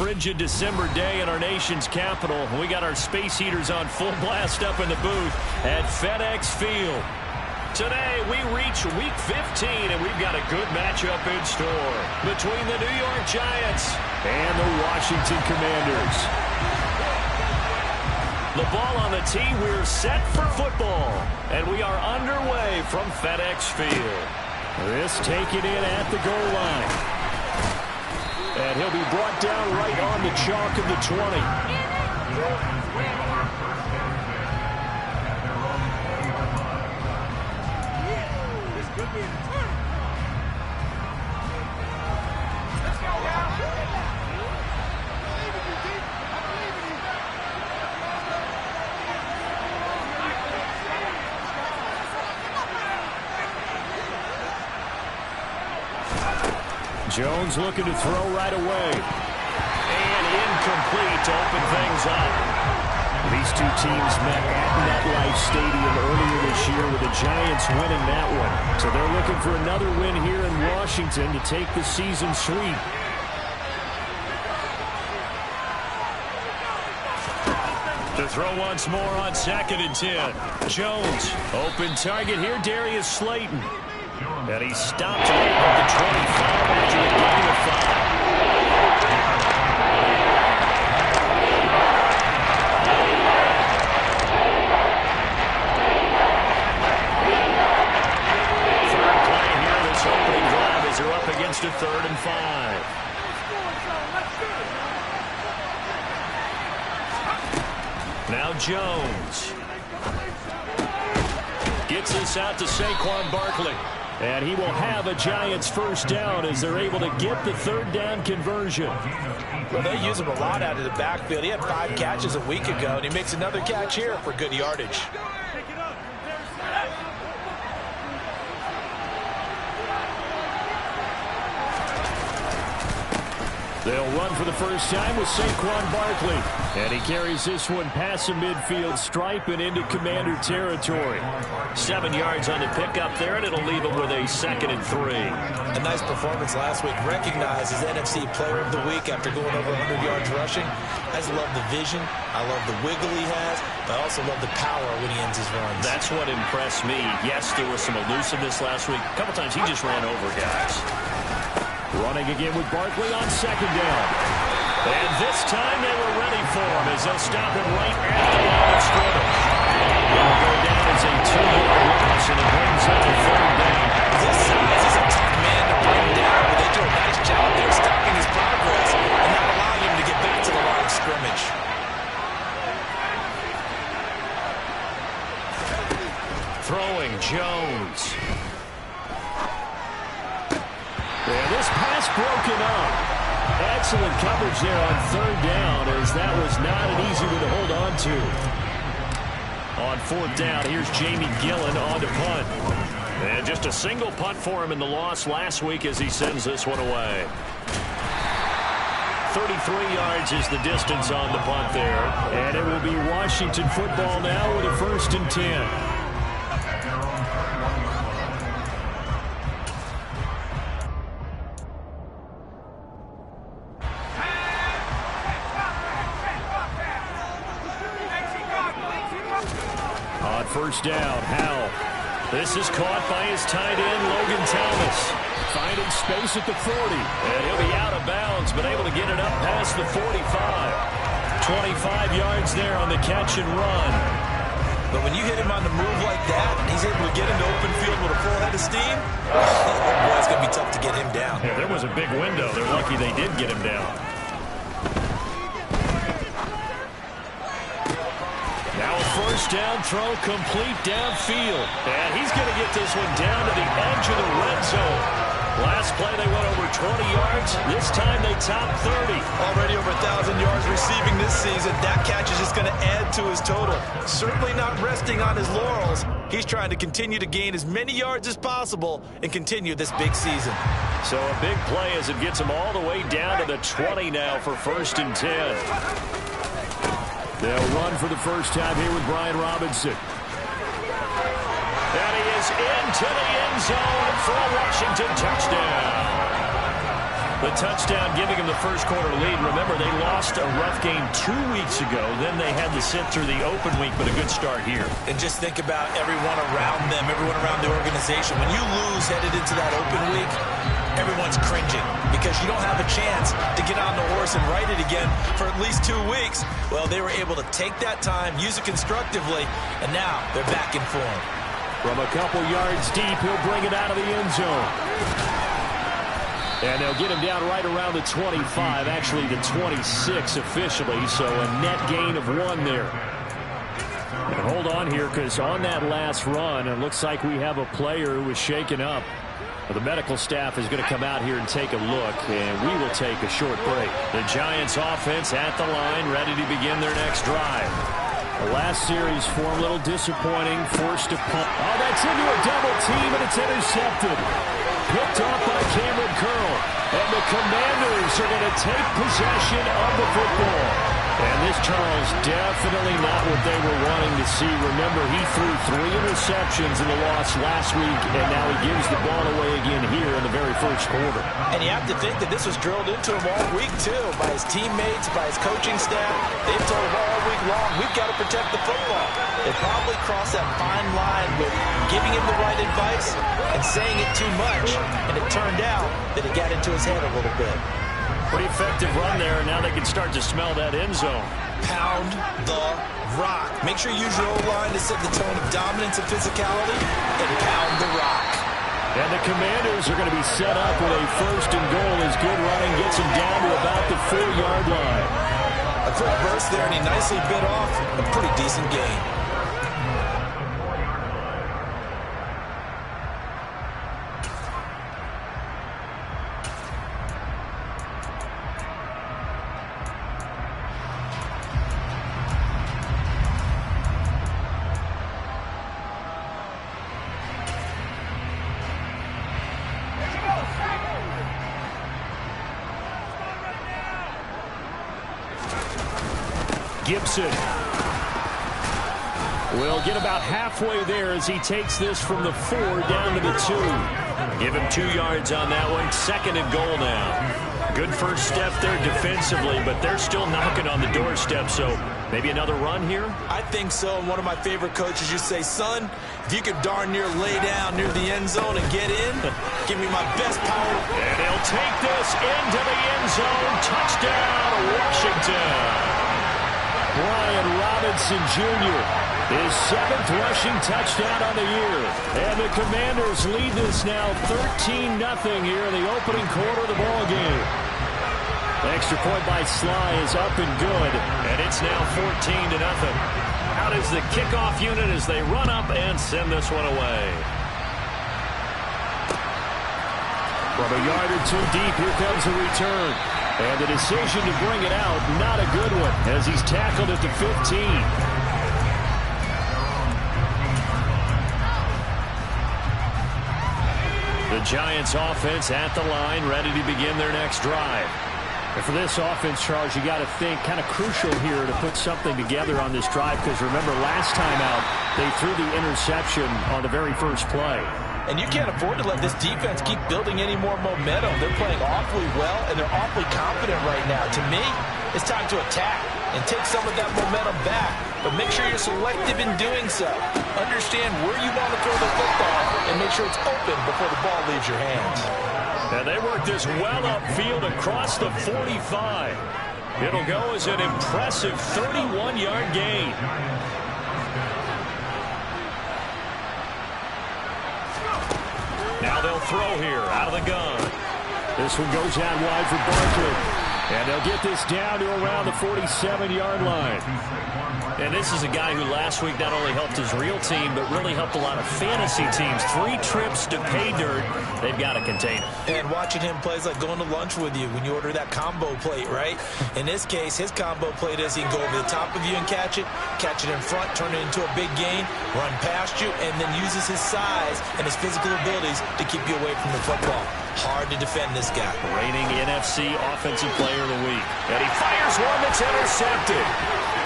frigid December day in our nation's capital. We got our space heaters on full blast up in the booth at FedEx Field. Today, we reach Week 15, and we've got a good matchup in store between the New York Giants and the Washington Commanders. The ball on the tee, we're set for football, and we are underway from FedEx Field. This taken in at the goal line. And he'll be brought down right on the chalk of the 20. Jones looking to throw right away. And incomplete to open things up. These two teams met at MetLife Stadium earlier this year with the Giants winning that one. So they're looking for another win here in Washington to take the season sweep. To throw once more on 2nd and 10. Jones, open target here, Darius Slayton. And he stopped right at the 25 after a gain of 5. Third play here, this opening drive as they're up against a 3rd and 5. Now Jones gets this out to Saquon Barkley. And he will have a Giants first down as they're able to get the 3rd down conversion. Well, they use him a lot out of the backfield. He had 5 catches a week ago, and he makes another catch here for good yardage. They'll run for the first time with Saquon Barkley. And he carries this one past the midfield stripe and into Commander territory. 7 yards on the pickup there, and it'll leave him with a 2nd and 3. A nice performance last week. Recognized as NFC Player of the Week after going over 100 yards rushing. I just love the vision. I love the wiggle he has. But I also love the power when he ends his runs. That's what impressed me. Yes, there was some elusiveness last week. A couple times he just ran over guys. Running again with Barkley on 2nd down. And this time they were ready for him as they'll stop him right at the line of scrimmage. It'll go down as a 2-yard loss, and it brings up a 3rd down. This size is a tough man to bring down, but they do a nice job there stopping his progress and not allowing him to get back to the line of scrimmage. Throwing Jones. And this pass broken up. Excellent coverage there on 3rd down, as that was not an easy one to hold on to. On 4th down, here's Jamie Gillen on to punt. And just a single punt for him in the loss last week as he sends this one away. 33 yards is the distance on the punt there. And it will be Washington football now with a 1st and 10. First down, Howell. This is caught by his tight end, Logan Thomas. Finding space at the 40. And he'll be out of bounds, but able to get it up past the 45. 25 yards there on the catch and run. But when you hit him on the move like that, and he's able to get into open field with a full head of steam, boy, it's going to be tough to get him down. Yeah, there was a big window. They're lucky they did get him down. Now a first down throw complete downfield. And he's going to get this one down to the edge of the red zone. Last play they went over 20 yards. This time they topped 30. Already over 1,000 yards receiving this season. That catch is just going to add to his total. Certainly not resting on his laurels. He's trying to continue to gain as many yards as possible and continue this big season. So a big play as it gets him all the way down to the 20 now for 1st and 10. They'll run for the first time here with Brian Robinson. And he is into the end zone for a Washington touchdown. The touchdown giving them the first quarter lead. Remember, they lost a rough game 2 weeks ago. Then they had to sit through the open week, but a good start here. And just think about everyone around them, everyone around the organization. When you lose headed into that open week, everyone's cringing because you don't have a chance to get on the horse and ride it again for at least 2 weeks. Well, they were able to take that time, use it constructively, and now they're back in form. From a couple yards deep, he'll bring it out of the end zone. And they'll get him down right around the 25, actually the 26 officially, so a net gain of 1 there. And hold on here, because on that last run, it looks like we have a player who was shaken up. The medical staff is going to come out here and take a look, and we will take a short break. The Giants offense at the line, ready to begin their next drive. The last series form a little disappointing, forced to punt. Oh, that's into a double team, and it's intercepted. Picked off by Cameron Curl. And the Commanders are going to take possession of the football. And this, Charles, definitely not what they were wanting to see. Remember, he threw 3 interceptions in the loss last week, and now he gives the ball away again here in the very first quarter. And you have to think that this was drilled into him all week, too, by his teammates, by his coaching staff. They've told him all week long, we've got to protect the football. They probably crossed that fine line with giving him the right advice and saying it too much, and it turned out that it got into his head a little bit. Pretty effective run there, and now they can start to smell that end zone. Pound the rock. Make sure you use your O-line to set the tone of dominance and physicality, and pound the rock. And the Commanders are going to be set up with a first and goal as good running gets him down to about the 4-yard line. A quick burst there, and he nicely bit off a pretty decent gain. Gibson will get about halfway there as he takes this from the 4 down to the 2. Give him 2 yards on that one. Second and goal now. Good first step there defensively, but they're still knocking on the doorstep, so maybe another run here? I think so, and one of my favorite coaches used to say, son, if you could darn near lay down near the end zone and get in, give me my best power. And he'll take this into the end zone. Touchdown, Washington. Brian Robinson Jr., his 7th rushing touchdown on the year. And the Commanders lead this now 13-0 here in the opening quarter of the ball game. The extra point by Sly is up and good, and it's now 14-0. Out is the kickoff unit as they run up and send this one away. From a yard or 2 deep, here comes a return. And the decision to bring it out, not a good one, as he's tackled at the 15. The Giants offense at the line, ready to begin their next drive. And for this offense, Charles, you got to think kind of crucial here to put something together on this drive, because remember last time out, they threw the interception on the very first play. And you can't afford to let this defense keep building any more momentum. They're playing awfully well, and they're awfully confident right now. To me, it's time to attack and take some of that momentum back. But make sure you're selective in doing so. Understand where you want to throw the football and make sure it's open before the ball leaves your hands. And they work this well upfield across the 45. It'll go as an impressive 31-yard gain. Now they'll throw here out of the gun. This one goes out wide for Barkley. And they'll get this down to around the 47-yard line. And this is a guy who last week not only helped his real team, but really helped a lot of fantasy teams. 3 trips to pay dirt. They've got to contain him. And watching him play is like going to lunch with you when you order that combo plate, right? In this case, his combo plate is he can go over the top of you and catch it in front, turn it into a big gain, run past you, and then uses his size and his physical abilities to keep you away from the football. Hard to defend this guy. Reigning NFC Offensive Player of the Week. And he fires one that's intercepted.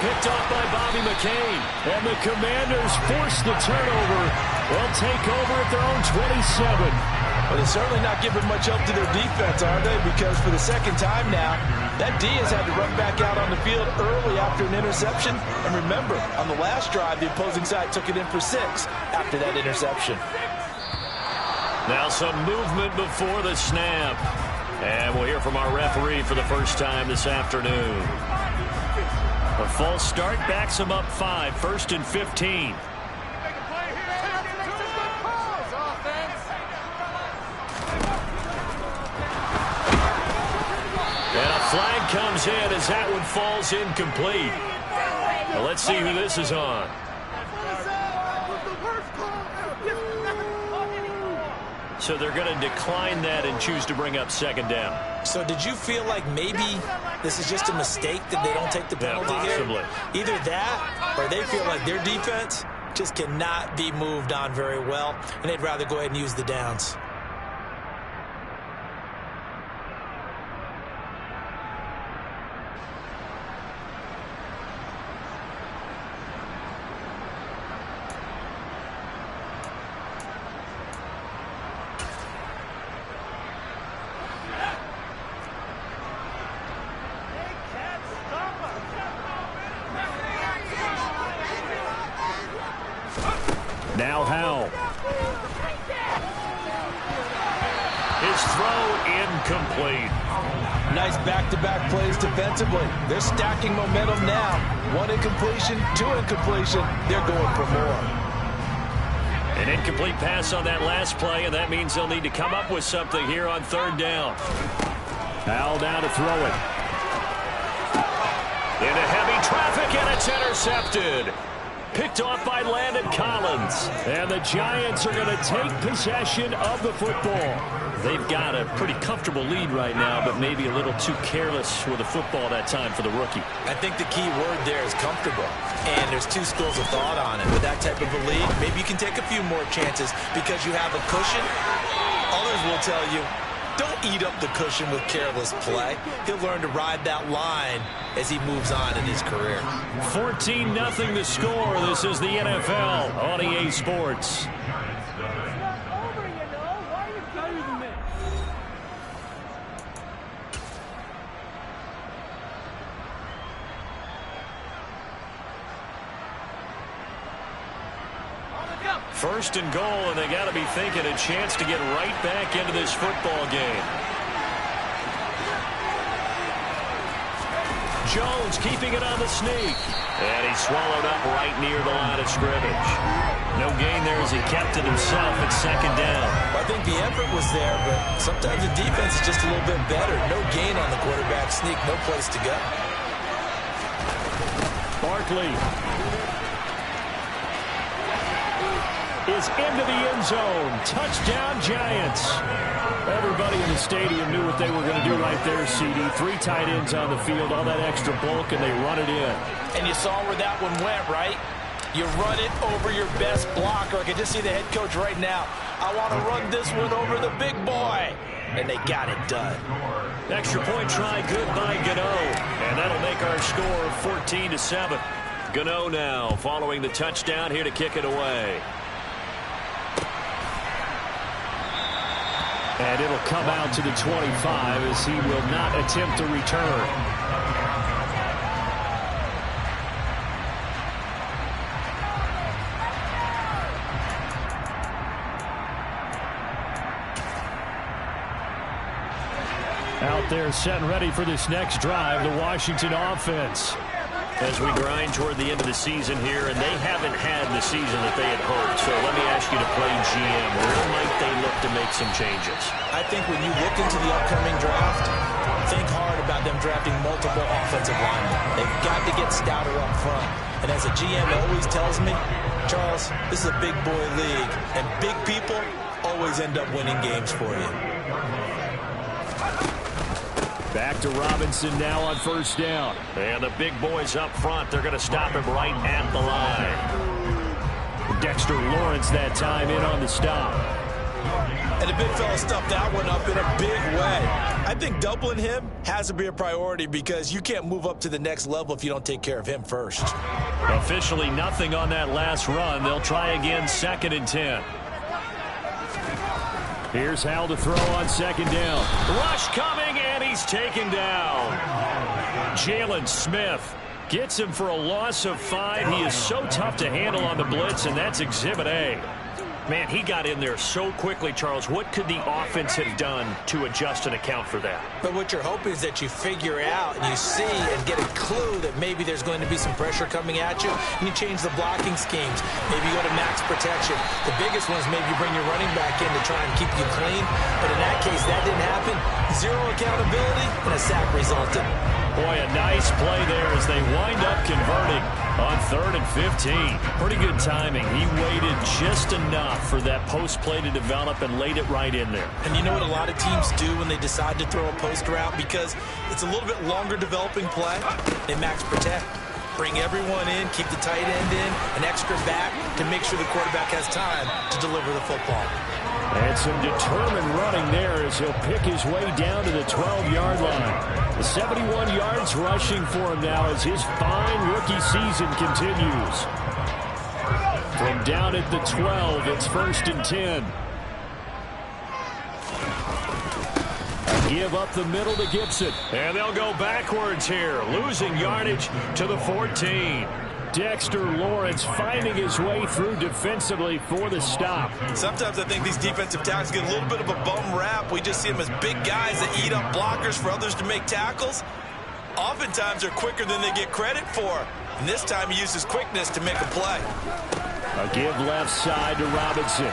Picked off by Bobby McCain. And the Commanders force the turnover. They'll take over at their own 27. Well, they're certainly not giving much help to their defense, are they? Because for the second time now, that D has had to run back out on the field early after an interception. And remember, on the last drive, the opposing side took it in for 6 after that interception. Now some movement before the snap. And we'll hear from our referee for the first time this afternoon. A false start backs them up 5, 1st and 15. And a flag comes in as that one falls incomplete. Well, let's see who this is on. So they're going to decline that and choose to bring up 2nd down. So did you feel like maybe this is just a mistake that they don't take the penalty possibly here? Either that or they feel like their defense just cannot be moved on very well, and they'd rather go ahead and use the downs. Now Howell. His throw incomplete. Nice back-to-back plays defensively. They're stacking momentum now. 1 incompletion, 2 incompletion. They're going for more. An incomplete pass on that last play, and that means they'll need to come up with something here on 3rd down. Howell down to throw it. Into heavy traffic, and it's intercepted. Picked off by Landon Collins. And the Giants are going to take possession of the football. They've got a pretty comfortable lead right now, but maybe a little too careless with the football that time for the rookie. I think the key word there is comfortable. And there's 2 schools of thought on it. With that type of a lead, maybe you can take a few more chances because you have a cushion. Others will tell you, don't eat up the cushion with careless play. He'll learn to ride that line as he moves on in his career. 14-0 the score. This is the NFL on EA Sports. First and goal, and they got to be thinking a chance to get right back into this football game. Jones keeping it on the sneak. And he swallowed up right near the line of scrimmage. No gain there as he kept it himself at 2nd down. Well, I think the effort was there, but sometimes the defense is just a little bit better. No gain on the quarterback sneak, no place to go. Barkley is into the end zone. Touchdown, Giants. Everybody in the stadium knew what they were going to do right there, CD. 3 tight ends on the field, all that extra bulk, and they run it in. And you saw where that one went, right? You run it over your best blocker. I can just see the head coach right now. I want to run this one over the big boy. And they got it done. Extra point try good by Gano. And that'll make our score 14-7. Gano now following the touchdown here to kick it away. And it'll come out to the 25 as he will not attempt to return. Out there set and ready for this next drive, the Washington offense. As we grind toward the end of the season here, and they haven't had the season that they had hoped. So let me ask you to play GM. Where might they look to make some changes? I think when you look into the upcoming draft, think hard about them drafting multiple offensive linemen. They've got to get stouter up front. And as a GM always tells me, Charles, this is a big boy league, and big people always end up winning games for you. Back to Robinson now on 1st down. And the big boys up front, they're going to stop him right at the line. Dexter Lawrence that time in on the stop. And the big fella stuffed that one up in a big way. I think doubling him has to be a priority because you can't move up to the next level if you don't take care of him first. Officially nothing on that last run. They'll try again 2nd and 10. Here's Hal to throw on second down. Rush coming, and he's taken down. Jalen Smith gets him for a loss of 5. He is so tough to handle on the blitz, and that's Exhibit A. Man, he got in there so quickly, Charles. What could the offense have done to adjust and account for that? But what you're hoping is that you figure out and you see and get a clue that maybe there's going to be some pressure coming at you, and you change the blocking schemes. Maybe you go to max protection. The biggest one is maybe you bring your running back in to try and keep you clean. But in that case, that didn't happen. Zero accountability, and a sack resulted. Boy, a nice play there as they wind up converting on 3rd and 15. Pretty good timing. He waited just enough for that post play to develop and laid it right in there. And you know what a lot of teams do when they decide to throw a post route? Because it's a little bit longer developing play, they max protect. Bring everyone in, keep the tight end in, an extra back to make sure the quarterback has time to deliver the football. And some determined running there as he'll pick his way down to the 12-yard line. The 71 yards rushing for him now as his fine rookie season continues. From down at the 12, it's 1st and 10. A give up the middle to Gibson. And they'll go backwards here, losing yardage to the 14. Dexter Lawrence finding his way through defensively for the stop. Sometimes I think these defensive tackles get a little bit of a bum rap. We just see them as big guys that eat up blockers for others to make tackles. Oftentimes they're quicker than they get credit for. And this time he uses quickness to make a play. A give left side to Robinson.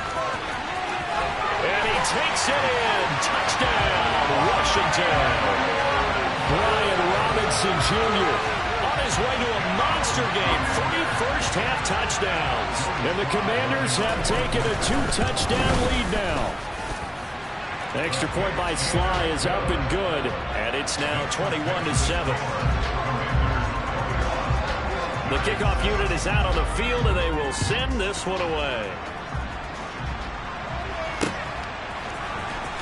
And he takes it in. Touchdown, Washington. Brian Robinson Jr. on his way to a monster game. 3 first-half touchdowns. And the Commanders have taken a 2-touchdown lead now. Extra point by Sly is up and good. And it's now 21-7. The kickoff unit is out on the field, and they will send this one away.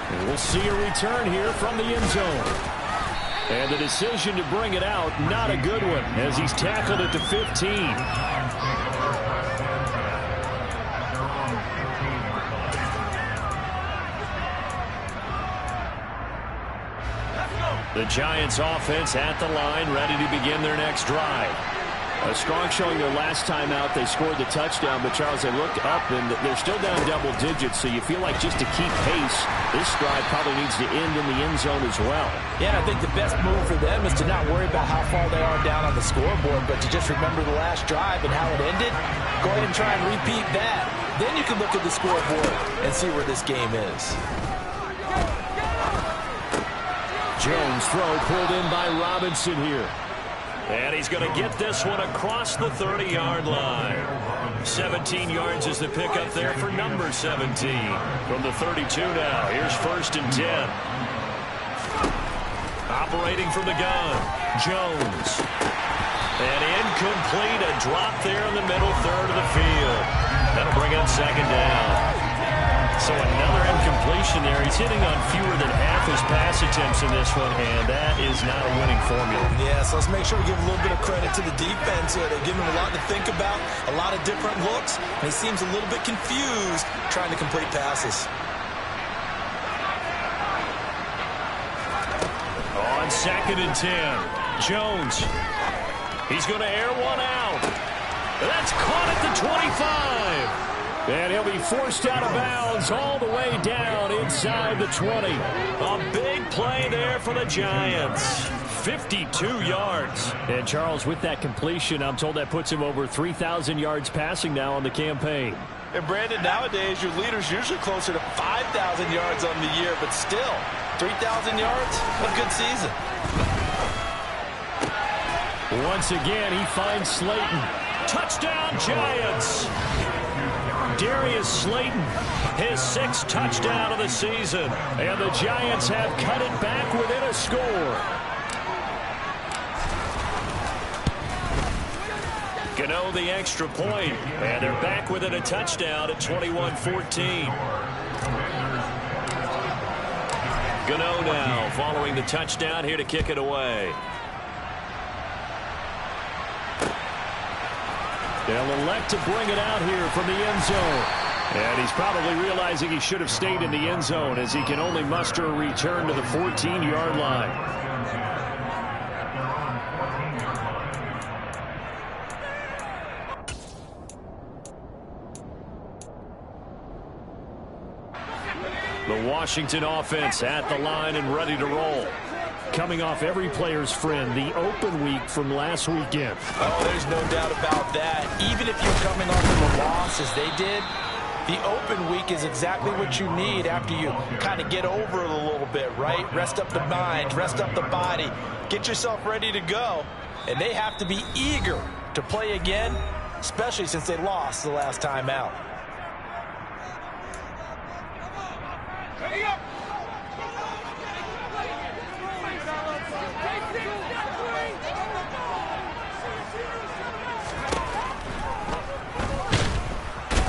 And we'll see a return here from the end zone. And the decision to bring it out, not a good one, as he's tackled at the 15. The Giants offense at the line, ready to begin their next drive. A strong showing their last time out. They scored the touchdown, but Charles, they looked up, and they're still down double digits, so you feel like just to keep pace, this drive probably needs to end in the end zone as well. Yeah, and I think the best move for them is to not worry about how far they are down on the scoreboard, but to just remember the last drive and how it ended. Go ahead and try and repeat that. Then you can look at the scoreboard and see where this game is. Jones throw pulled in by Robinson here. And he's going to get this one across the 30-yard line. 17 yards is the pickup there for number 17. From the 32 now, here's 1st and 10. Operating from the gun, Jones. And incomplete, a drop there in the middle third of the field. That'll bring up 2nd down. So another incompletion there. He's hitting on fewer than half his pass attempts in this one, and that is not a winning formula. Yeah, so let's make sure we give a little bit of credit to the defense here. They're giving him a lot to think about, a lot of different looks, and he seems a little bit confused trying to complete passes. On 2nd and 10, Jones. He's going to air one out. That's caught at the 25. And he'll be forced out of bounds all the way down inside the 20. A big play there for the Giants. 52 yards. And Charles, with that completion, I'm told that puts him over 3,000 yards passing now on the campaign. And Brandon, nowadays your leader's usually closer to 5,000 yards on the year, but still, 3,000 yards, a good season. Once again, he finds Slayton. Touchdown, Giants! Darius Slayton, his 6th touchdown of the season. And the Giants have cut it back within a score. Gano the extra point. And they're back within a touchdown at 21-14. Gano now following the touchdown here to kick it away. They'll elect to bring it out here from the end zone. And he's probably realizing he should have stayed in the end zone as he can only muster a return to the 14-yard line. The Washington offense at the line and ready to roll. Coming off every player's friend, the open week from last weekend. Oh, there's no doubt about that. Even if you're coming off of a loss as they did, the open week is exactly what you need after you kind of get over it a little bit, right? Rest up the mind, rest up the body, get yourself ready to go. And they have to be eager to play again, especially since they lost the last time out.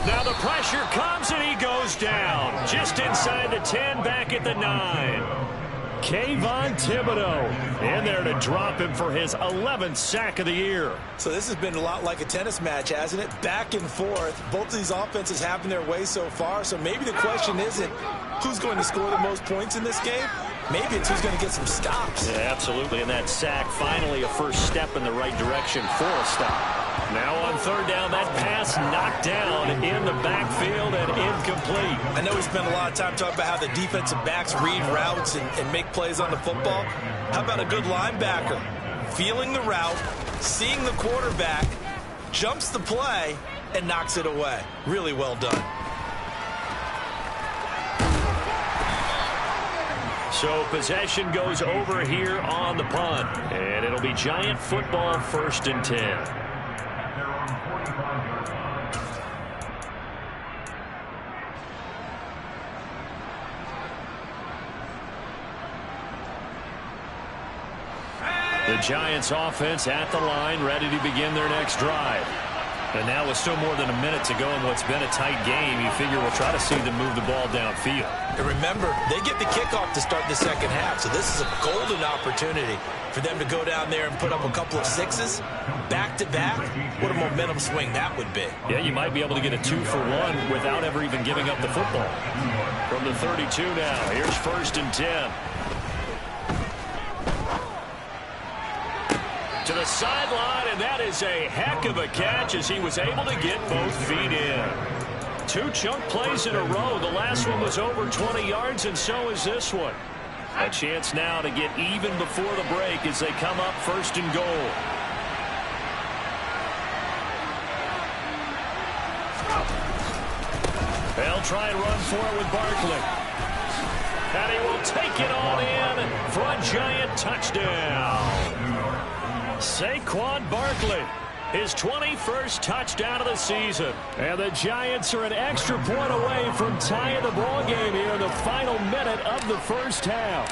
Now the pressure comes and he goes down. Just inside the 10, back at the 9. Kayvon Thibodeau in there to drop him for his 11th sack of the year. So this has been a lot like a tennis match, hasn't it? Back and forth. Both of these offenses having their way so far. So maybe the question isn't who's going to score the most points in this game. Maybe it's who's going to get some stops. Yeah, absolutely. And that sack, finally a first step in the right direction for a stop. Now on third down, that pass knocked down in the backfield and incomplete. I know we spent a lot of time talking about how the defensive backs read routes and make plays on the football. How about a good linebacker? Feeling the route, seeing the quarterback, jumps the play, and knocks it away. Really well done. So possession goes over here on the punt. And it'll be Giant football, 1st and 10. The Giants offense at the line, ready to begin their next drive. And now with still more than a minute to go in what's been a tight game, you figure we'll try to see them move the ball downfield. And remember, they get the kickoff to start the second half, so this is a golden opportunity for them to go down there and put up a couple of sixes back-to-back. What a momentum swing that would be. Yeah, you might be able to get a 2-for-1 without ever even giving up the football. From the 32 now, here's 1st and 10. To the sideline, and that is a heck of a catch as he was able to get both feet in. 2 chunk plays in a row. The last one was over 20 yards, and so is this one. A chance now to get even before the break as they come up 1st and goal. They'll try and run for it with Barkley. And he will take it all in for a Giant touchdown. Saquon Barkley, his 21st touchdown of the season. And the Giants are an extra point away from tying the ball game here in the final minute of the first half.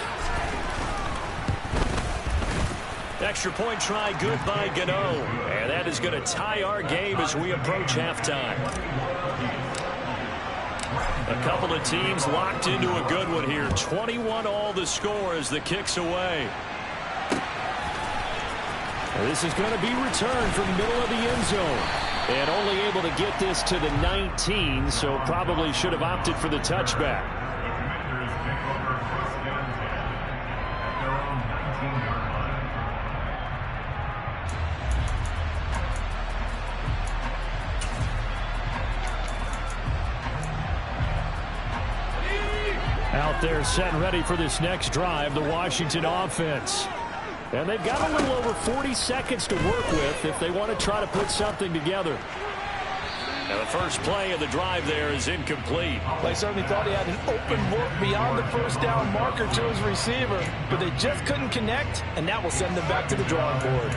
Extra point try good by Gano. And that is going to tie our game as we approach halftime. A couple of teams locked into a good one here. 21 all the score as the kick's away. This is going to be returned from the middle of the end zone. And only able to get this to the 19, so probably should have opted for the touchback. Out there set and ready for this next drive, the Washington offense. And they've got a little over 40 seconds to work with if they want to try to put something together. And the first play of the drive there is incomplete. They certainly thought he had an open look beyond the first down marker to his receiver, but they just couldn't connect, and that will send them back to the drawing board.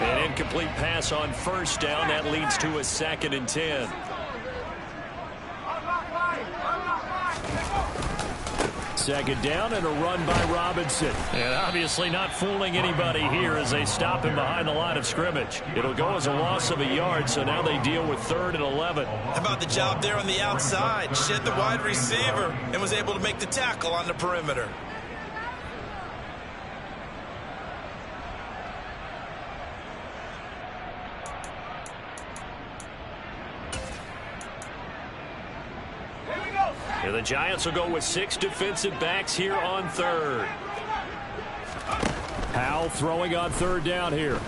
An incomplete pass on 1st down. That leads to a 2nd and 10. Second down and a run by Robinson. And obviously not fooling anybody here as they stop him behind the line of scrimmage. It'll go as a loss of a yard, so now they deal with 3rd and 11. How about the job there on the outside? Shed the wide receiver and was able to make the tackle on the perimeter. And the Giants will go with 6 defensive backs here on third. Powell throwing on third down here.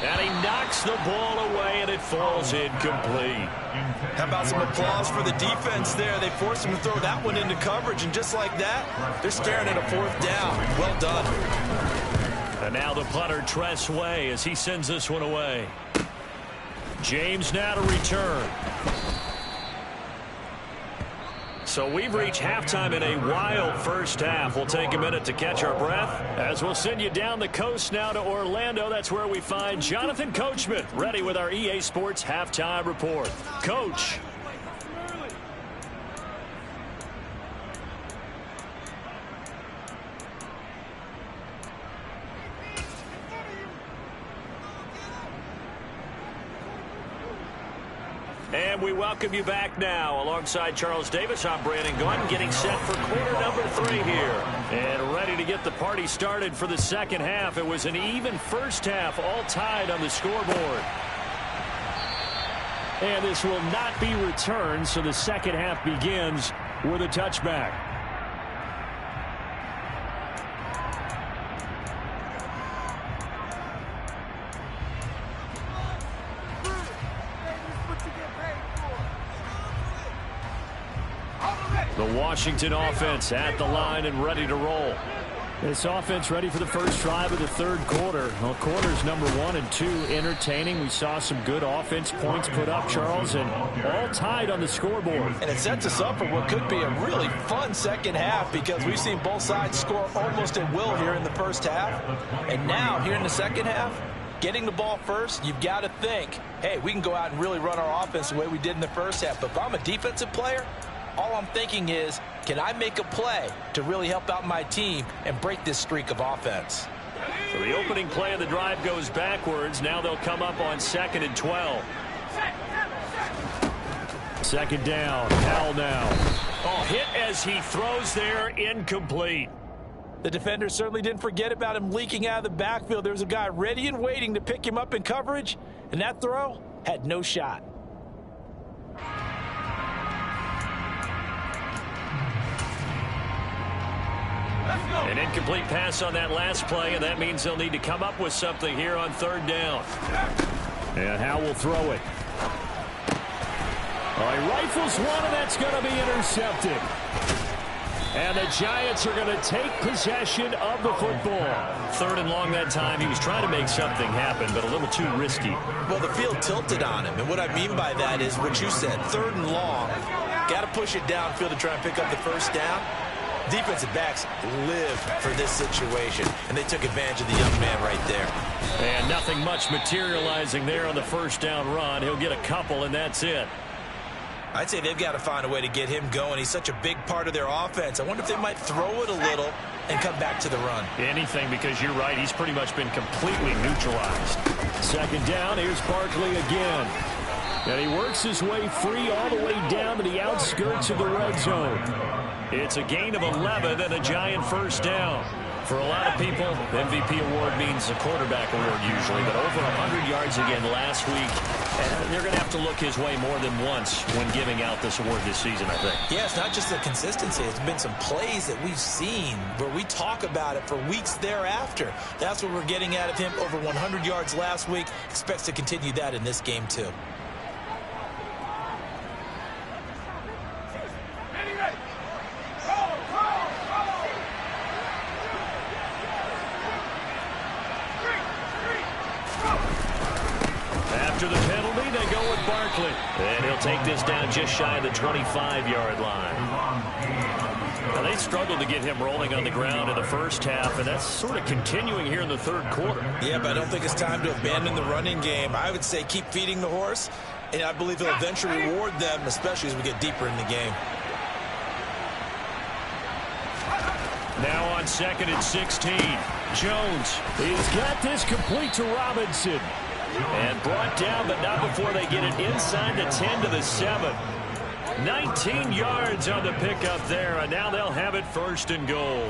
And he knocks the ball away, and it falls incomplete. How about some applause for the defense there? They forced him to throw that one into coverage, and just like that, they're staring at a 4th down. Well done. And now the punter, Tress Way, as he sends this one away. James now to return. So we've reached halftime in a wild first half. We'll take a minute to catch our breath as we'll send you down the coast now to Orlando. That's where we find Jonathan Coachman ready with our EA Sports Halftime Report. Coach. And we welcome you back now. Alongside Charles Davis, I'm Brandon Gunn, getting set for quarter number 3 here. And ready to get the party started for the second half. It was an even first half, all tied on the scoreboard. And this will not be returned, so the second half begins with a touchback. The Washington offense at the line and ready to roll. This offense ready for the first drive of the third quarter. Well, quarters number 1 and 2 entertaining. We saw some good offense points put up, Charles, and all tied on the scoreboard. And it sets us up for what could be a really fun second half because we've seen both sides score almost at will here in the first half. And now, here in the second half, getting the ball first, you've got to think, hey, we can go out and really run our offense the way we did in the first half. But if I'm a defensive player, all I'm thinking is, can I make a play to really help out my team and break this streak of offense? So the opening play of the drive goes backwards. Now they'll come up on 2nd and 12. Second down. Powell now. Oh, hit as he throws there. Incomplete. The defender certainly didn't forget about him leaking out of the backfield. There's a guy ready and waiting to pick him up in coverage, and that throw had no shot. An incomplete pass on that last play, and that means they'll need to come up with something here on third down. And Howe will throw it. Oh, he rifles one, and that's going to be intercepted. And the Giants are going to take possession of the football. 3rd and long that time. He was trying to make something happen, but a little too risky. Well, the field tilted on him, and what I mean by that is what you said. 3rd and long, got to push it downfield to try and pick up the first down. Defensive backs live for this situation, and they took advantage of the young man right there. And nothing much materializing there on the first down run. He'll get a couple, and that's it. I'd say they've got to find a way to get him going. He's such a big part of their offense. I wonder if they might throw it a little and come back to the run. Anything, because you're right. He's pretty much been completely neutralized. Second down. Here's Barkley again. And he works his way free all the way down to the outskirts of the red zone. It's a gain of 11 and a Giant first down. For a lot of people, the MVP award means a quarterback award usually, but over 100 yards again last week. And they're going to have to look his way more than once when giving out this award this season, I think. Yeah, it's not just the consistency. It's been some plays that we've seen where we talk about it for weeks thereafter. That's what we're getting out of him. Over 100 yards last week. Expects to continue that in this game, too. After the penalty, they go with Barkley. And he'll take this down just shy of the 25-yard line. Now, they struggled to get him rolling on the ground in the first half, and that's sort of continuing here in the third quarter. Yeah, but I don't think it's time to abandon the running game. I would say keep feeding the horse, and I believe he'll eventually reward them, especially as we get deeper in the game. Now on 2nd and 16. Jones. He's got this complete to Robinson. And brought down, but not before they get it inside the 10 to the 7. 19 yards on the pickup there, and now they'll have it 1st and goal.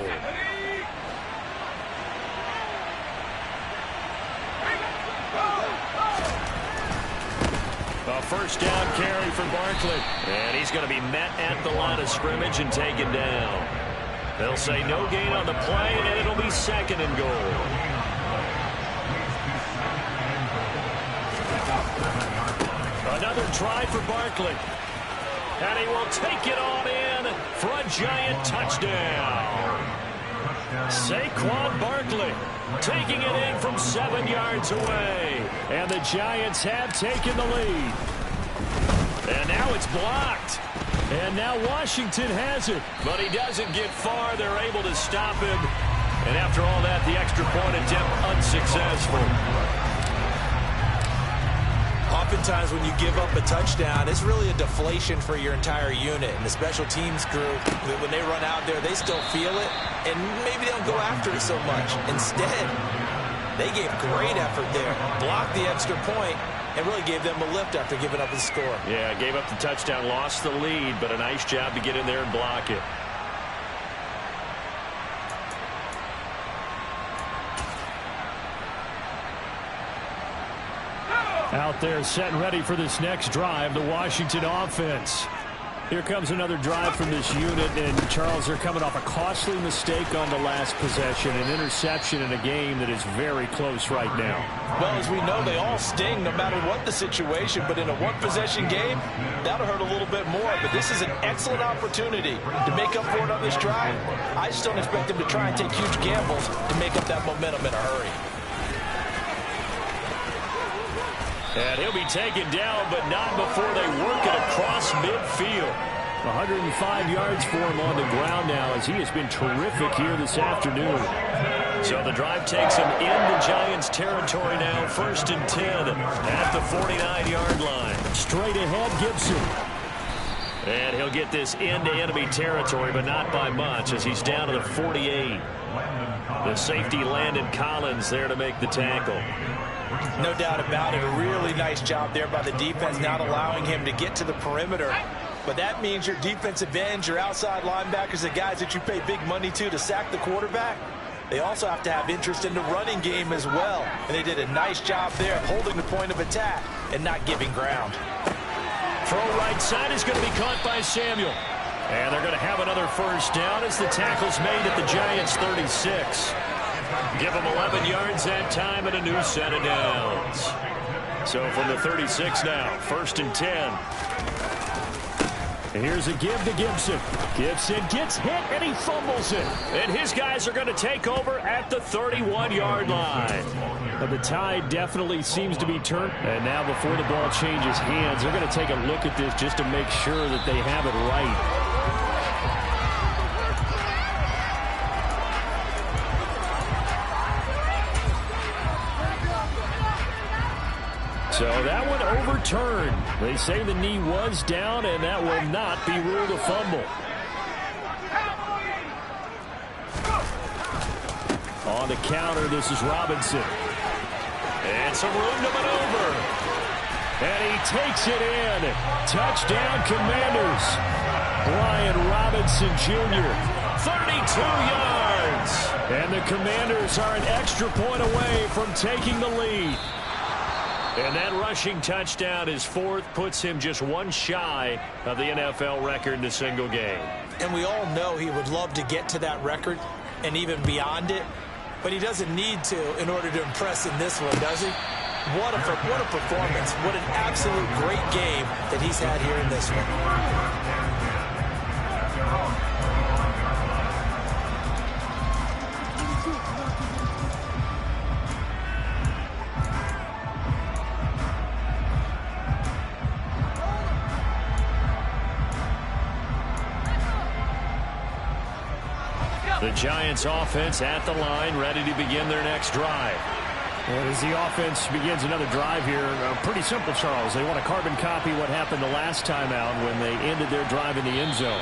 A first down carry for Barkley. And he's going to be met at the line of scrimmage and taken down. They'll say no gain on the play, and it'll be 2nd and goal. Another try for Barkley. And he will take it on in for a Giant touchdown. Saquon Barkley taking it in from 7 yards away. And the Giants have taken the lead. And now it's blocked. And now Washington has it. But he doesn't get far. They're able to stop him. And after all that, the extra point attempt unsuccessful. Oftentimes when you give up a touchdown, it's really a deflation for your entire unit. And the special teams group, when they run out there, they still feel it. And maybe they don't go after it so much. Instead, they gave great effort there. Blocked the extra point and really gave them a lift after giving up the score. Yeah, gave up the touchdown, lost the lead, but a nice job to get in there and block it. Out there set and ready for this next drive, the Washington offense. Here comes another drive from this unit, and Charles, they're coming off a costly mistake on the last possession, an interception in a game that is very close right now. Well, as we know, they all sting no matter what the situation, but in a one-possession game, that'll hurt a little bit more. But this is an excellent opportunity to make up for it on this drive. I just don't expect them to try and take huge gambles to make up that momentum in a hurry. And he'll be taken down, but not before they work it across midfield. 105 yards for him on the ground now, as he has been terrific here this afternoon. So the drive takes him into Giants territory now, 1st and 10 at the 49-yard line. Straight ahead, Gibson. And he'll get this into enemy territory, but not by much, as he's down to the 48. The safety Landon Collins there to make the tackle. No doubt about it. A really nice job there by the defense, not allowing him to get to the perimeter. But that means your defensive ends, your outside linebackers, the guys that you pay big money to sack the quarterback, they also have to have interest in the running game as well. And they did a nice job there of holding the point of attack and not giving ground. Throw right side is going to be caught by Samuel. And they're going to have another first down as the tackle's made at the Giants' 36. Give them 11 yards that time and a new set of downs. So from the 36 now, 1st and 10. And here's a give to Gibson. Gibson gets hit and he fumbles it. And his guys are going to take over at the 31-yard line. But the tide definitely seems to be turned. And now before the ball changes hands, they're going to take a look at this just to make sure that they have it right. So that one overturned. They say the knee was down, and that will not be ruled a fumble. On the counter, this is Robinson. And some room to maneuver. And he takes it in. Touchdown, Commanders. Brian Robinson Jr., 32 yards. And the Commanders are an extra point away from taking the lead. And that rushing touchdown is 4th, puts him just one shy of the NFL record in a single game. And we all know he would love to get to that record and even beyond it, but he doesn't need to in order to impress in this one, does he? What a performance. What an absolute great game that he's had here in this one. The Giants offense at the line, ready to begin their next drive. And as the offense begins another drive here, pretty simple, Charles. They want to carbon copy what happened the last time out when they ended their drive in the end zone.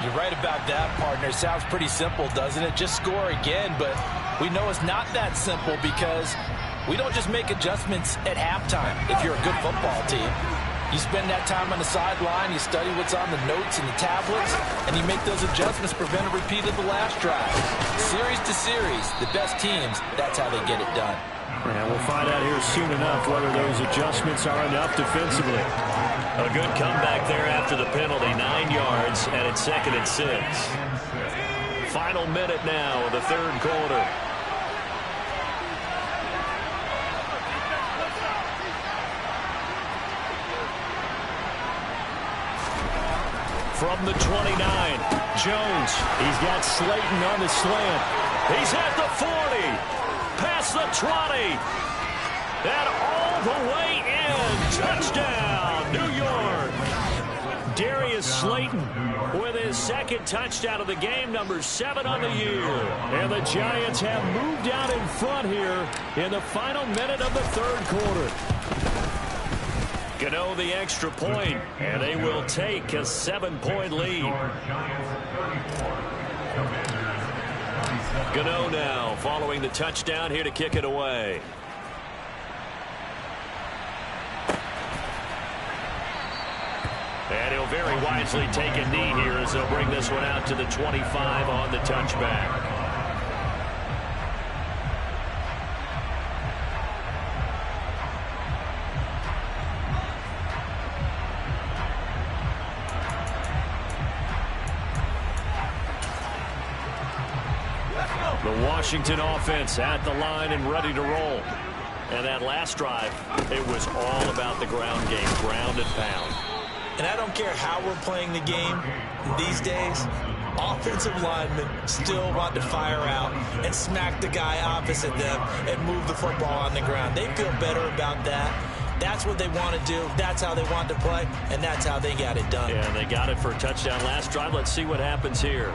You're right about that, partner. Sounds pretty simple, doesn't it? Just score again, but we know it's not that simple because we don't just make adjustments at halftime if you're a good football team. You spend that time on the sideline, you study what's on the notes and the tablets, and you make those adjustments, prevent a repeat of the last drive. Series to series, the best teams, that's how they get it done. And we'll find out here soon enough whether those adjustments are enough defensively. A good comeback there after the penalty, 9 yards, and it's 2nd and 6. Final minute now of the third quarter. From the 29, Jones. He's got Slayton on the slant. He's at the 40, past the 20, and all the way in. Touchdown, New York. Darius Slayton with his 2nd touchdown of the game, number 7 on the year. And the Giants have moved out in front here in the final minute of the third quarter. Gano the extra point, and they will take a 7-point lead. Gano now following the touchdown here to kick it away. And he'll very wisely take a knee here as they'll bring this one out to the 25 on the touchback. The Washington offense at the line and ready to roll. And that last drive, it was all about the ground game, ground and pound. And I don't care how we're playing the game these days, offensive linemen still want to fire out and smack the guy opposite them and move the football on the ground. They feel better about that. That's what they want to do. That's how they want to play, and that's how they got it done. Yeah, and they got it for a touchdown last drive. Let's see what happens here.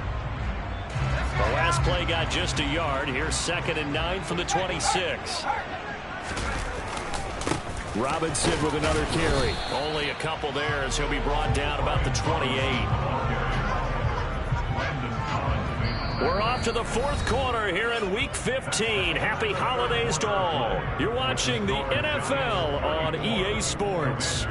The last play got just a yard. Here's 2nd and 9 from the 26. Robinson with another carry. Only a couple there as he'll be brought down about the 28. We're off to the fourth quarter here in Week 15. Happy holidays to all. You're watching the NFL on EA Sports.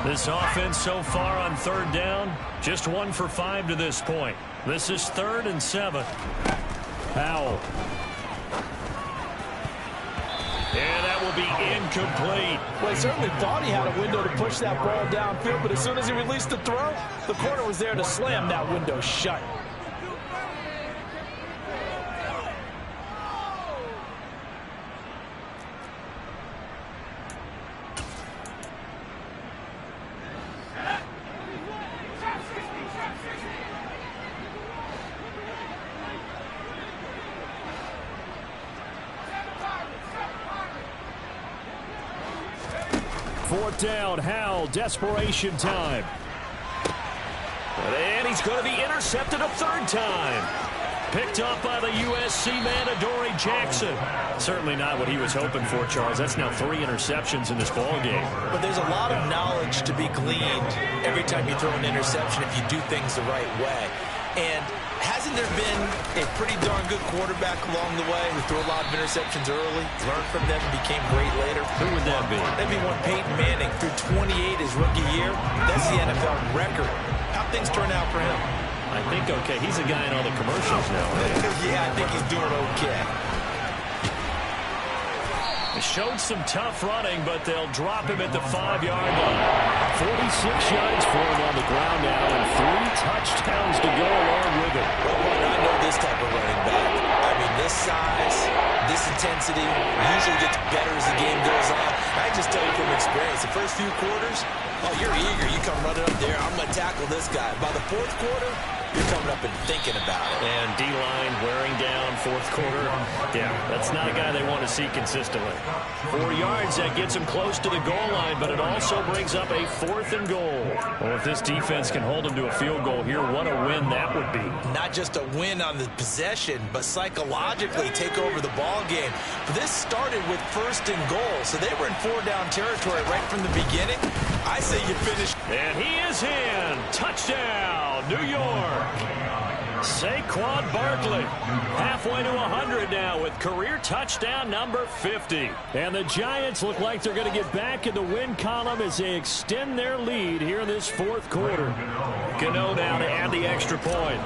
This offense so far on 3rd down, just 1 for 5 to this point. This is 3rd and 7. Powell. And that will be incomplete. Well, he certainly thought he had a window to push that ball downfield, but as soon as he released the throw, the corner was there to slam that window shut. Fourth down, Howell, desperation time. And he's going to be intercepted a 3rd time. Picked up by the USC man, Adoree Jackson. Certainly not what he was hoping for, Charles. That's now 3 interceptions in this ball game. But there's a lot of knowledge to be gleaned every time you throw an interception if you do things the right way. And hasn't there been a pretty darn good quarterback along the way who threw a lot of interceptions early, learned from them, and became great later? Who would that be? That'd be one Peyton Manning. Threw 28 his rookie year. That's the NFL record. How'd things turn out for him? I think okay. He's a guy in all the commercials now. Yeah, I think he's doing okay. Showed some tough running, but they'll drop him at the 5-yard line. 46 yards for him on the ground now, and 3 touchdowns to go along with it. Well, I know this type of running back. I mean, this size, this intensity usually gets better as the game goes on. I just tell you from experience, the first few quarters, oh, you're eager. You come running up there, I'm going to tackle this guy. By the 4th quarter, you're coming up and thinking about it. And D-line wearing down 4th quarter. Yeah, that's not a guy they want to see consistently. 4 yards, that gets him close to the goal line, but it also brings up a 4th and goal. Well, if this defense can hold him to a field goal here, what a win that would be. Not just a win on the possession, but psychologically take over the ball game. But this started with 1st and goal, so they were in 4-down territory right from the beginning. I say you finish. And he is in. Touchdown, New York. Saquon Barkley, halfway to 100 now with career touchdown number 50. And the Giants look like they're going to get back in the win column as they extend their lead here in this fourth quarter. Gano now to add the extra point.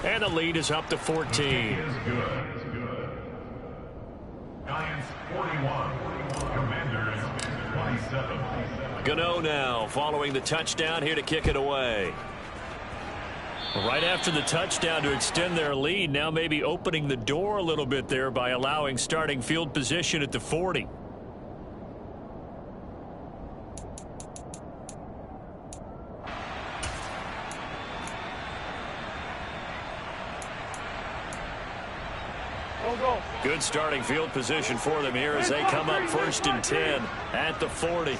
And the lead is up to 14. Giants 41, Commanders 27. Gano now following the touchdown here to kick it away. Right after the touchdown to extend their lead, now maybe opening the door a little bit there by allowing starting field position at the 40. Good starting field position for them here as they come up 1st and 10 at the 40.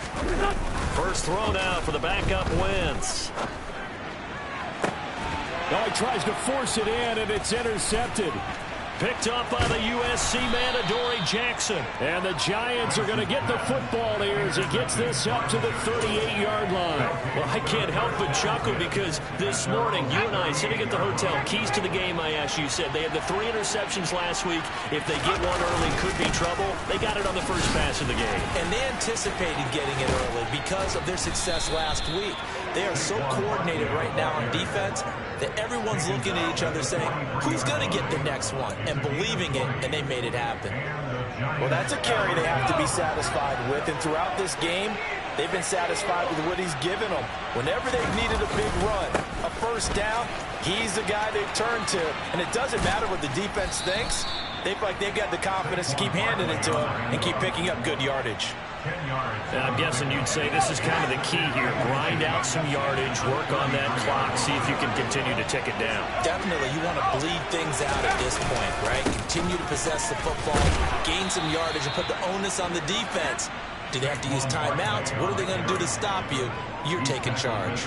First throw now for the backup Wentz. Oh, he tries to force it in, and it's intercepted. Picked up by the USC man, Adoree Jackson. And the Giants are going to get the football here as he gets this up to the 38-yard line. Well, I can't help but chuckle because this morning, you and I sitting at the hotel, keys to the game, I asked you, said they had the 3 interceptions last week. If they get one early, could be trouble. They got it on the first pass of the game. And they anticipated getting it early because of their success last week. They are so coordinated right now on defense that everyone's looking at each other saying, who's going to get the next one? And believing it, and they made it happen. Well, that's a carry they have to be satisfied with, and throughout this game, they've been satisfied with what he's given them. Whenever they've needed a big run, a first down, he's the guy they've turned to. And it doesn't matter what the defense thinks. They feel like they've got the confidence to keep handing it to him and keep picking up good yardage. And I'm guessing you'd say this is kind of the key here. Grind out some yardage, work on that clock, see if you can continue to tick it down. Definitely, you want to bleed things out at this point, right? Continue to possess the football, gain some yardage, and put the onus on the defense. Do they have to use timeouts? What are they going to do to stop you? You're taking charge.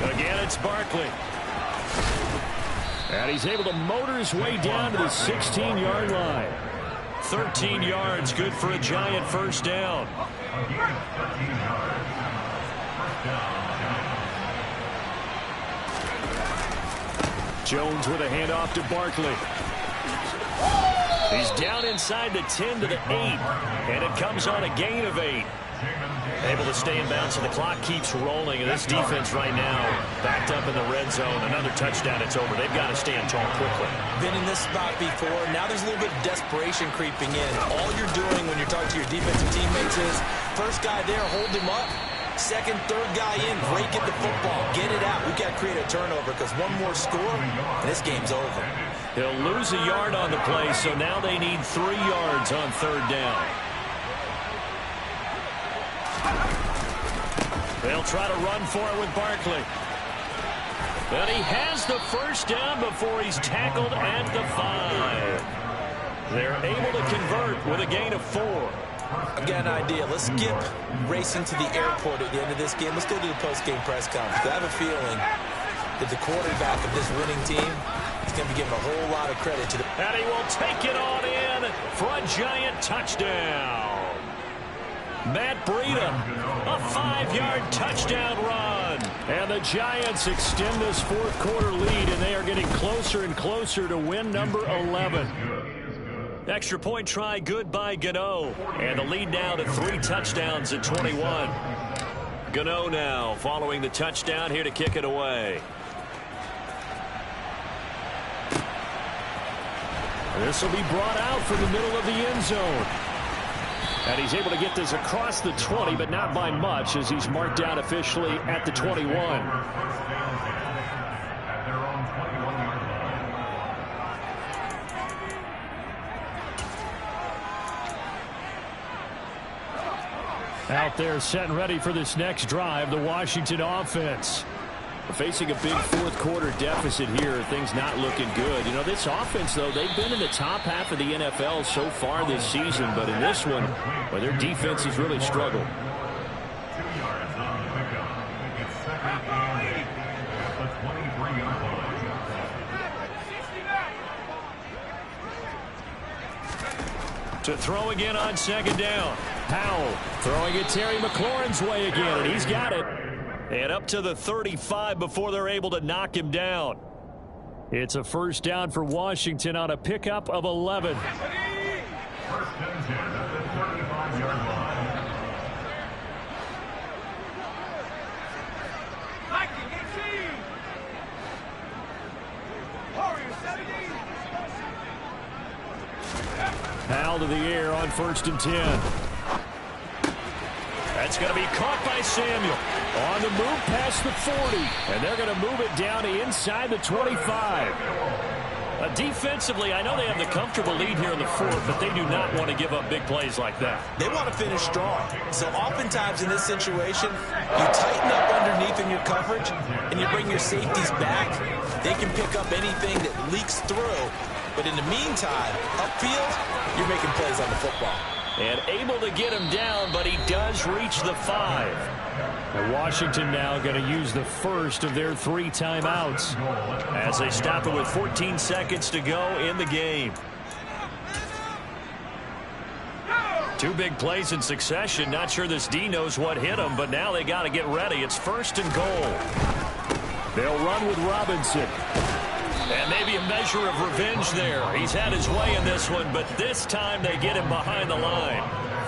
Again, it's Barkley. And he's able to motor his way down to the 16-yard line. 13 yards, good for a Giant first down. Jones with a handoff to Barkley. He's down inside the 10 to the 8, and it comes on a gain of 8. Able to stay in bounds, and the clock keeps rolling. And this defense right now backed up in the red zone. Another touchdown, it's over. They've got to stand tall quickly. Been in this spot before. Now there's a little bit of desperation creeping in. All you're doing when you're talking to your defensive teammates is, first guy there, hold him up. Second, third guy in, break at the football. Get it out. We've got to create a turnover because one more score, and this game's over. They'll lose a yard on the play, so now they need 3 yards on third down. They'll try to run for it with Barkley. But he has the first down before he's tackled at the 5. They're able to convert with a gain of 4. I've got an idea. Let's skip racing to the airport at the end of this game. Let's go to the post-game press conference. I have a feeling that the quarterback of this winning team is going to be given a whole lot of credit to the... And he will take it on in for a Giant touchdown. Matt Breida, a 5-yard touchdown run. And the Giants extend this fourth quarter lead, and they are getting closer and closer to win number 11. Extra point try good by Gano. And the lead now to 3 touchdowns at 21. Gano now following the touchdown here to kick it away. This will be brought out from the middle of the end zone. And he's able to get this across the 20, but not by much, as he's marked down officially at the 21. Out there set and ready for this next drive, the Washington offense. Facing a big fourth quarter deficit here, things not looking good. You know, this offense, though, they've been in the top half of the NFL so far this season, but in this one, well, their defense has really struggled. 2 yards on the pickup. It's 2nd and 8 at the 23-yard line. To throw again on second down. Howell throwing it Terry McLaurin's way again, and he's got it. And up to the 35 before they're able to knock him down. It's a first down for Washington on a pickup of 11. First and 10 at the 35-yard line. Howell to the air on first and 10. That's going to be caught by Samuel. On the move past the 40. And they're going to move it down to inside the 25. Defensively, I know they have the comfortable lead here in the fourth, but they do not want to give up big plays like that. They want to finish strong. So oftentimes in this situation, you tighten up underneath in your coverage, and you bring your safeties back. They can pick up anything that leaks through. But in the meantime, upfield, you're making plays on the football. And able to get him down, but he does reach the 5. And Washington now going to use the first of their 3 timeouts as they stop it with 14 seconds to go in the game. 2 big plays in succession. Not sure this D knows what hit him, but now they got to get ready. It's first and goal. They'll run with Robinson. And maybe a measure of revenge there. He's had his way in this one, but this time they get him behind the line.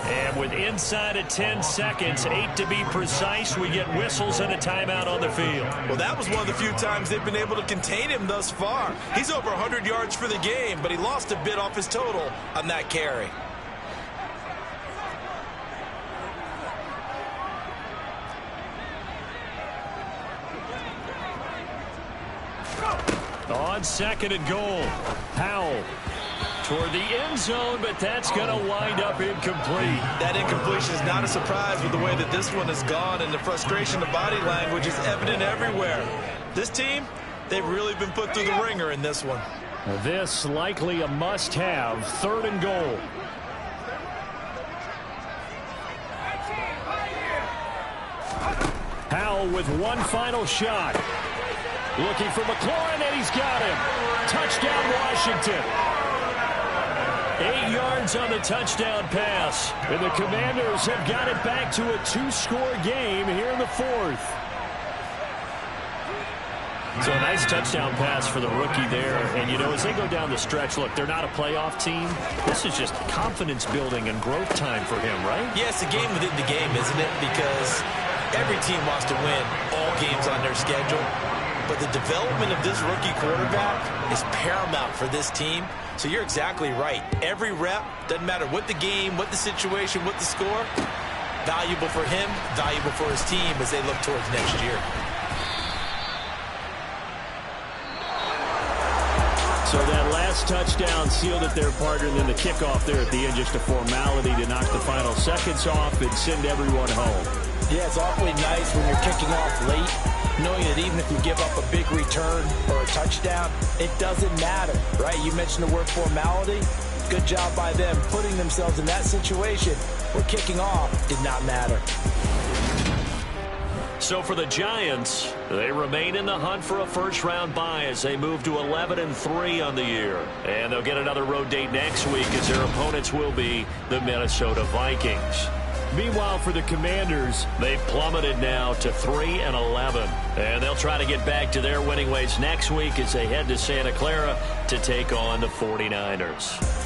And with inside of 10 seconds, 8 to be precise, we get whistles and a timeout on the field. Well, that was one of the few times they've been able to contain him thus far. He's over 100 yards for the game, but he lost a bit off his total on that carry. On second and goal, Howell toward the end zone, but that's going to wind up incomplete. That incompletion is not a surprise with the way that this one has gone, and the frustration of body language is evident everywhere. This team, they've really been put through the ringer in this one. This likely a must-have, third and goal. Howell with one final shot. Looking for McLaurin, and he's got him. Touchdown, Washington. 8 yards on the touchdown pass. And the Commanders have got it back to a 2-score game here in the fourth. So a nice touchdown pass for the rookie there. And, you know, as they go down the stretch, look, they're not a playoff team. This is just confidence building and growth time for him, right? Yeah, it's a game within the game, isn't it? Because every team wants to win all games on their schedule. But the development of this rookie quarterback is paramount for this team. So you're exactly right. Every rep, doesn't matter what the game, what the situation, what the score, valuable for him, valuable for his team as they look towards next year. So that last touchdown sealed it there, partner, and then the kickoff there at the end, just a formality to knock the final seconds off and send everyone home. Yeah, it's awfully nice when you're kicking off late, knowing that even if you give up a big return or a touchdown, it doesn't matter, right? You mentioned the word formality. Good job by them putting themselves in that situation where kicking off did not matter. So for the Giants, they remain in the hunt for a first-round bye as they move to 11-3 on the year. And they'll get another road date next week as their opponents will be the Minnesota Vikings. Meanwhile, for the Commanders, they've plummeted now to 3-11. And they'll try to get back to their winning ways next week as they head to Santa Clara to take on the 49ers.